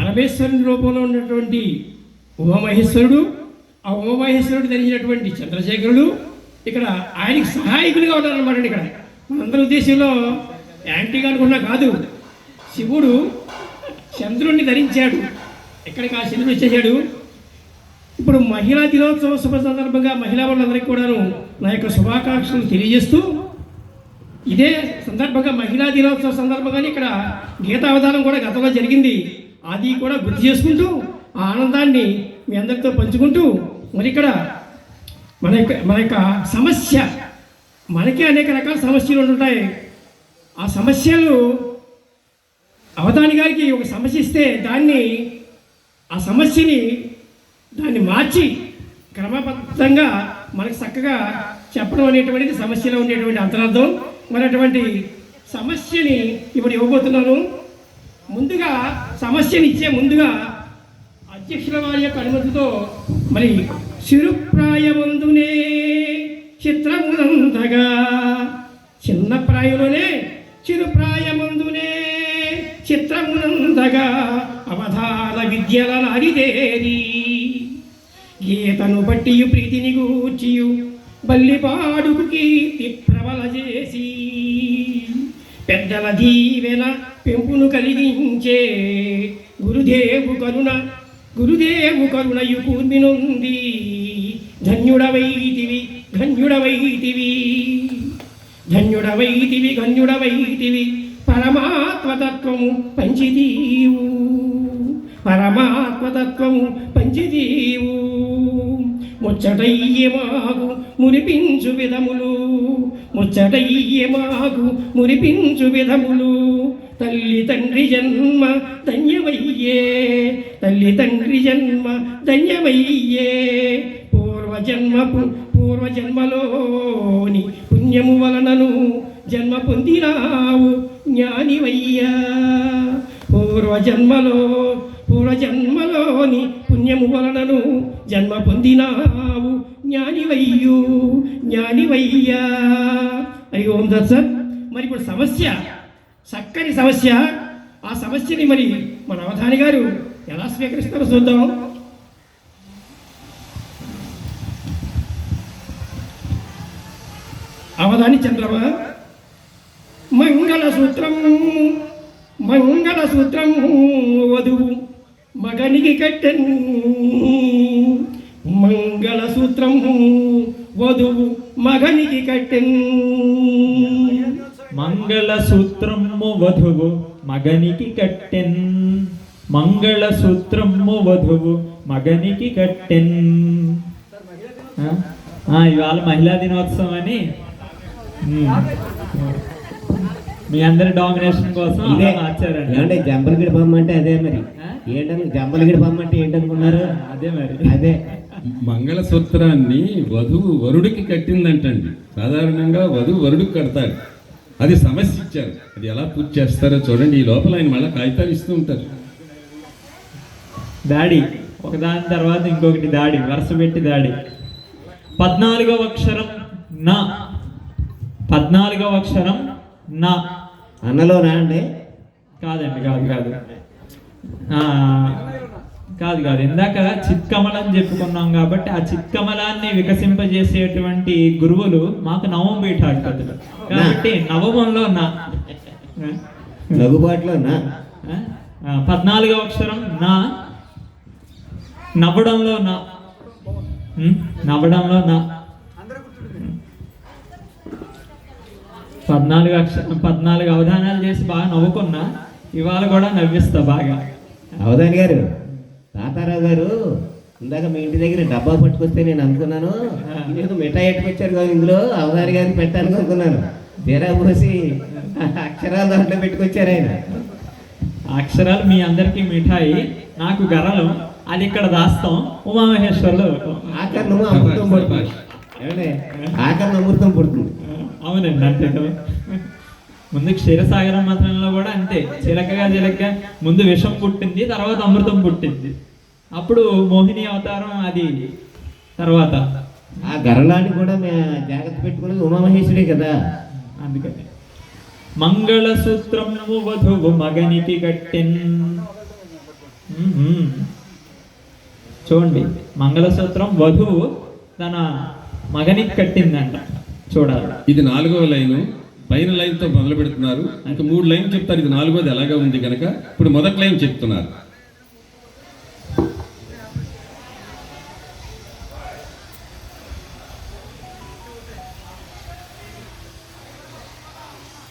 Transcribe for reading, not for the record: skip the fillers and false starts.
పరమేశ్వరుని రూపంలో ఉన్నటువంటి ఉమామహేశ్వరుడు, ఆ ఉమామహేశ్వరుడు ధరించినటువంటి చంద్రశేఖరుడు ఇక్కడ ఆయనకి సహాయకులుగా ఉన్నారన్నమాట. ఇక్కడ మనందరి ఉద్దేశంలో యాంటీగా అనుకున్నా కాదు, శివుడు చంద్రుణ్ణి ధరించాడు. ఎక్కడికి ఆ చంద్రుడు వచ్చేసాడు. ఇప్పుడు మహిళా దినోత్సవ శుభ సందర్భంగా మహిళా వాళ్ళందరికీ కూడాను నా యొక్క శుభాకాంక్షలు తెలియజేస్తూ, ఇదే సందర్భంగా మహిళా దినోత్సవ సందర్భంగానే ఇక్కడ గీతావధానం కూడా గతంలో జరిగింది. అది కూడా గుర్తు చేసుకుంటూ ఆ ఆనందాన్ని మీ అందరితో పంచుకుంటూ, మరి ఇక్కడ మన యొక్క సమస్య, మనకే అనేక రకాల సమస్యలు ఉంటాయి. ఆ సమస్యలు అవధాని గారికి ఒక సమస్య ఇస్తే ఆ సమస్యని మార్చి క్రమబద్ధంగా మనకు చక్కగా చెప్పడం అనేటువంటిది సమస్యలో ఉండేటువంటి అంతరార్థం. మరి అటువంటి సమస్యని ఇప్పుడు ఇవ్వబోతున్నాను. ముందుగా సమస్యని ఇచ్చే ముందుగా అధ్యక్షుల వారి యొక్క అనుమతితో మరి చిరుప్రాయమందునే చిత్రమునందగా, చిన్న ప్రాయంలోనే చిరుప్రాయమందునే చిత్రమునందగా అవధాన విద్యల నాడిదేరి గీతను బట్టియు ప్రీతిని గూర్చియు బల్లిపాడుకు కీర్తి ప్రబల చేసి పెద్దల దీవెన పెంపును కలిగించే గురుదేవు కరుణయు కూర్మినుంది. ధన్యుడవైతివి పరమాత్మతత్వము పంచిదీవు ముచ్చటయ్యే మాకు మురిపించు విధములు తల్లి తండ్రి జన్మ ధన్యమయ్యే పూర్వజన్మలోని పుణ్యము వలనను జన్మ పొందినావు జ్ఞానివయ్యా. పూర్వజన్మలోని పుణ్యము వలనను జన్మ పొందినావు జ్ఞానివయ్యా. హరి ఓం దత్సత్. మరి ఇప్పుడు సమస్య, చక్కని సమస్య. ఆ సమస్యని మరి మన అవధాని గారు ఎలా స్వీకరిస్తారో చూద్దాం. అవధాని చంద్రమ. మంగళసూత్రం వధువు మగనికి కట్టెన్. మంగళసూత్రం వధువు మగనికి కట్టెన్. మంగళసూత్రము వధువు మగనికి కట్టెన్. మంగళసూత్రము వధువు మగనికి కట్టెన్. ఇవాళ మహిళా దినోత్సవం అని మీ అందరి డామినేషన్ కోసం ఇదే మార్చారండి. అంటే జంబలగిడి బొమ్మ అంటే అదే. మరి ఏంటని జంబలగిడి బొమ్మ అంటే ఏంటనుకున్నారు? అదే మంగళసూత్రాన్ని వధువు వరుడికి కట్టిందంటండి. సాధారణంగా వధువు వరుడికి కడతారు. అది సమస్య ఇచ్చారు. అది ఎలా పూర్తి చేస్తారో చూడండి. ఈ లోపల ఆయన మళ్ళీ కాగితాలు ఇస్తూ ఉంటారు. దాడి ఒకదాని తర్వాత ఇంకొకటి దాడి, వరుస పెట్టి దాడి. 14వ అక్షరం నా. 14వ అక్షరం నా. అన్నలోనా అండి? కాదండి, కాదు. ఇందాక చిత్కమలం చెప్పుకున్నాం కాబట్టి ఆ చిత్కమలాన్ని వికసింపజేసేటువంటి గురువులు మాకు నవమ పీఠాధిపతులు కాబట్టి నవమంలో నా, లఘుబాటులో నా. 14వ అక్షరం నా. నవ్వడంలో నా. 14 అవధానాలు చేసి బాగా నవ్వుకున్నా. ఇవాళ కూడా నవ్విస్తా బాగా. అవధాని గారు, తాతారావు గారు ఇందాక మీ ఇంటి దగ్గర డబ్బా పట్టుకొస్తే నేను అనుకున్నాను ఇదేదో మిఠాయి ఎట్టుకొచ్చారు కదా, ఇందులో అవధాని గారికి పెట్టాలని అనుకున్నాను. తీరా పోసి అక్షరాలు దాంట్లో పెట్టుకొచ్చారు ఆయన. అక్షరాలు మీ అందరికీ మిఠాయి, నాకు గరలు. అది ఇక్కడ దాస్తాం. ఉమామహేశ్వర్లో ఆఖరణ అమృతం పడుతుంది. ఆఖరణ అమృతం పడుతుంది. అవునండి, అంతే కదా. ముందు క్షీరసాగర మంత్రంలో కూడా అంతే. చిలకగా ముందు విషం పుట్టింది, తర్వాత అమృతం పుట్టింది. అప్పుడు మోహిని అవతారం అది తర్వాత. ఆ గరళాన్ని కూడా జాగ్రత్త పెట్టుకున్నది ఉమామహేశ్వరే కదా. అందుకని మంగళసూత్రము వధువు మగనికి కట్టెన్. మ్మ్. చూడండి, మంగళసూత్రం వధువు తన మగనికి కట్టిందంట. చూడాలి. ఇది 4వ లైను. పైన లైన్తో మొదలు పెడుతున్నారు, ఇంకా 3 లైన్ చెప్తారు. ఇది 4వది ఎలాగా ఉంది కనుక ఇప్పుడు మొదటి లైన్ చెప్తున్నారు.